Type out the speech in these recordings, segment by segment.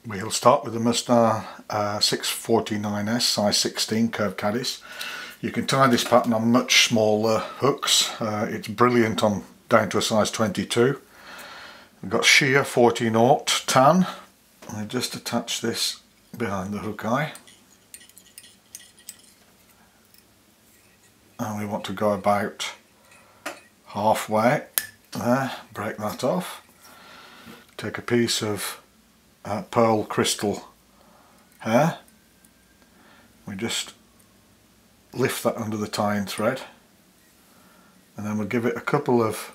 We'll start with the Mustang 649S size 16 curved caddis. You can tie this pattern on much smaller hooks. It's brilliant on down to a size 22. We've got sheer 40-0 tan. I just attach this behind the hook eye. And we want to go about halfway there, break that off. Take a piece of pearl crystal hair. We just lift that under the tying thread, and then we'll give it a couple of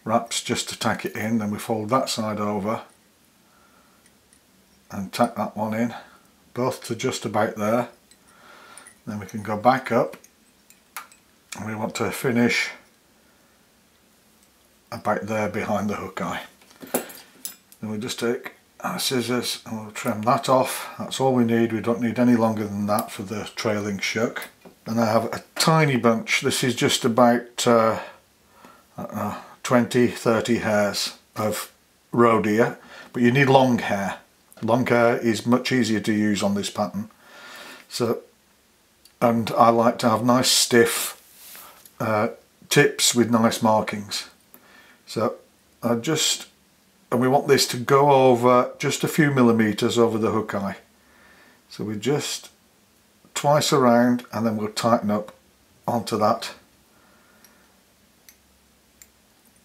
wraps just to tack it in. Then we fold that side over and tack that one in, both to just about there. Then we can go back up, and we want to finish about there behind the hook eye. Then we just take our scissors and we'll trim that off. That's all we need. We don't need any longer than that for the trailing shuck. And I have a tiny bunch. This is just about 20-30 hairs of roe deer, but you need long hair. Long hair is much easier to use on this pattern. So, and I like to have nice stiff tips with nice markings. So and we want this to go over just a few millimeters over the hook eye. So we just twice around, and then we'll tighten up onto that,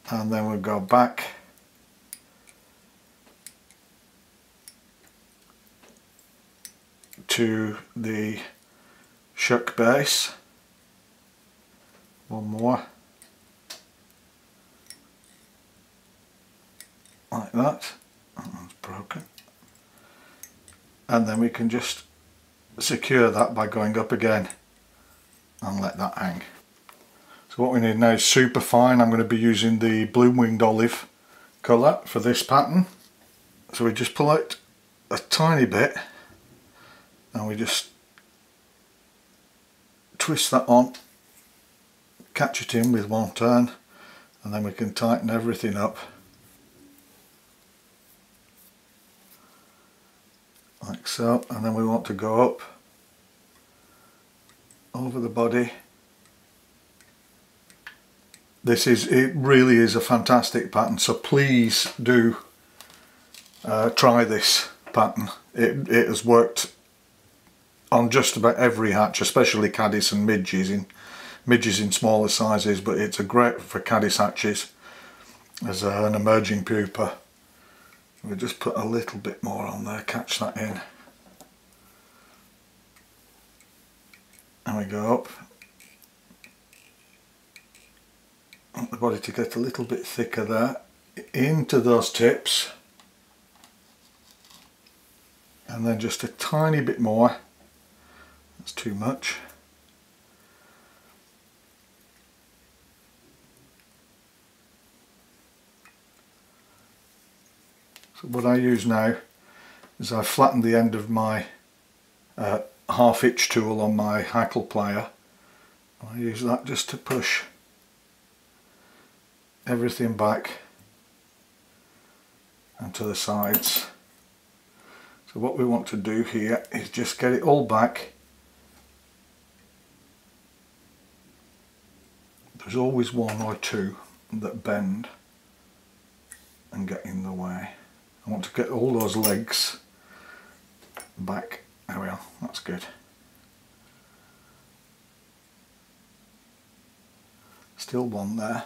and then we'll go back to the shuck base. One more, like that. That one's broken, and then we can just secure that by going up again and let that hang. So what we need now is super fine. I'm going to be using the bloom winged olive colour for this pattern. So we just pull out a tiny bit and we just twist that on, catch it in with one turn, and then we can tighten everything up like so. And then we want to go up over the body. It really is a fantastic pattern, so please do try this pattern. It has worked on just about every hatch, especially caddis and midges in smaller sizes, but it's a great for caddis hatches as an emerging pupa. We'll just put a little bit more on there, catch that in, and we go up. I want the body to get a little bit thicker there, into those tips, and then just a tiny bit more. That's too much. So what I use now is I've flattened the end of my half hitch tool on my hackle plier. I use that just to push everything back and to the sides. So what we want to do here is just get it all back. There's always one or two that bend and get in the way. I want to get all those legs back. There we are, that's good. Still one there.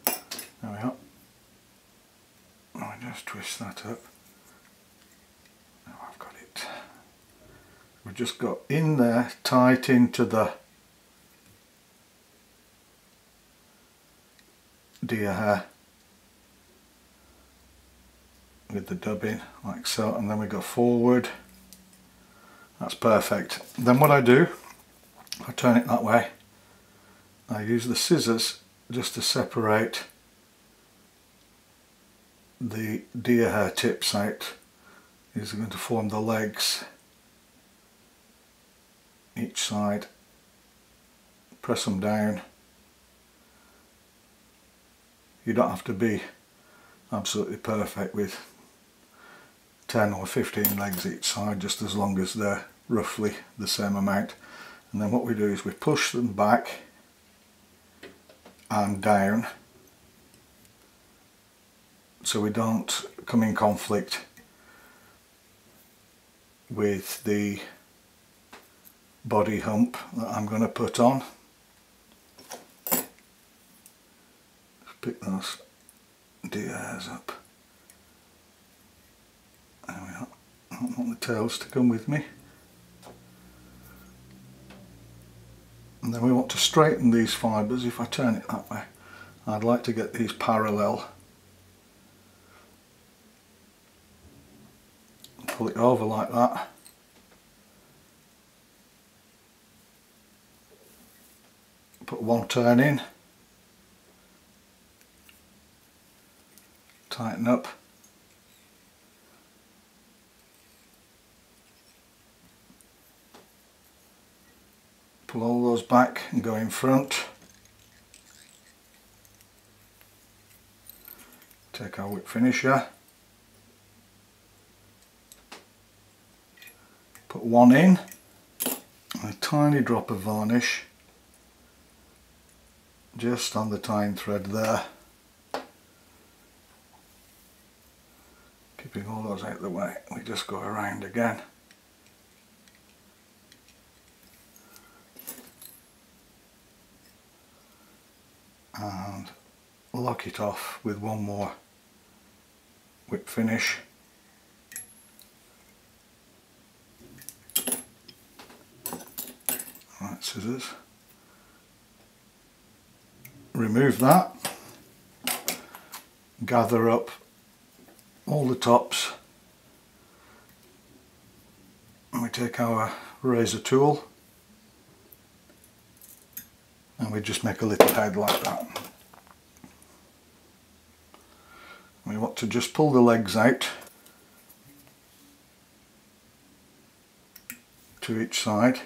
There we are. I just twist that up. Now I've got it. We've just got in there, tight into the deer hair with the dubbing, like so, and then we go forward. That's perfect. Then what I do, I turn it that way. I use the scissors just to separate the deer hair tips out. These are going to form the legs each side. Press them down. You don't have to be absolutely perfect with 10 or 15 legs each side, just as long as they're roughly the same amount. And then what we do is we push them back and down so we don't come in conflict with the body hump that I'm going to put on. Pick those hairs up. There we are. I don't want the tails to come with me. And then we want to straighten these fibres. If I turn it that way, I'd like to get these parallel. Pull it over like that. Put one turn in. Tighten up. Pull all those back and go in front. Take our whip finisher. Put one in. A tiny drop of varnish just on the tying thread there. Keeping all those out of the way, we just go around again. And lock it off with one more whip finish. Right, scissors. Remove that. Gather up all the tops, and we take our razor tool and we just make a little head like that. We want to just pull the legs out to each side.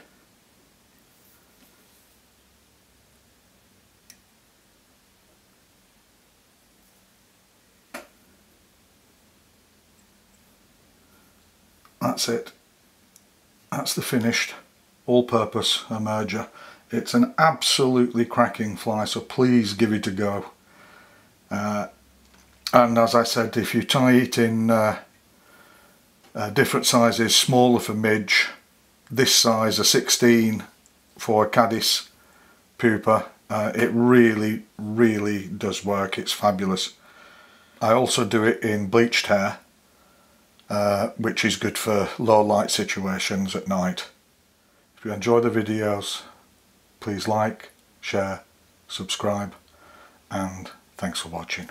That's it. That's the finished all-purpose emerger. It's an absolutely cracking fly, so please give it a go. And as I said, if you tie it in different sizes, smaller for midge, this size a 16 for caddis pupa, it really does work. It's fabulous. I also do it in bleached hair, which is good for low light situations at night. If you enjoy the videos, please like, share, subscribe, and thanks for watching.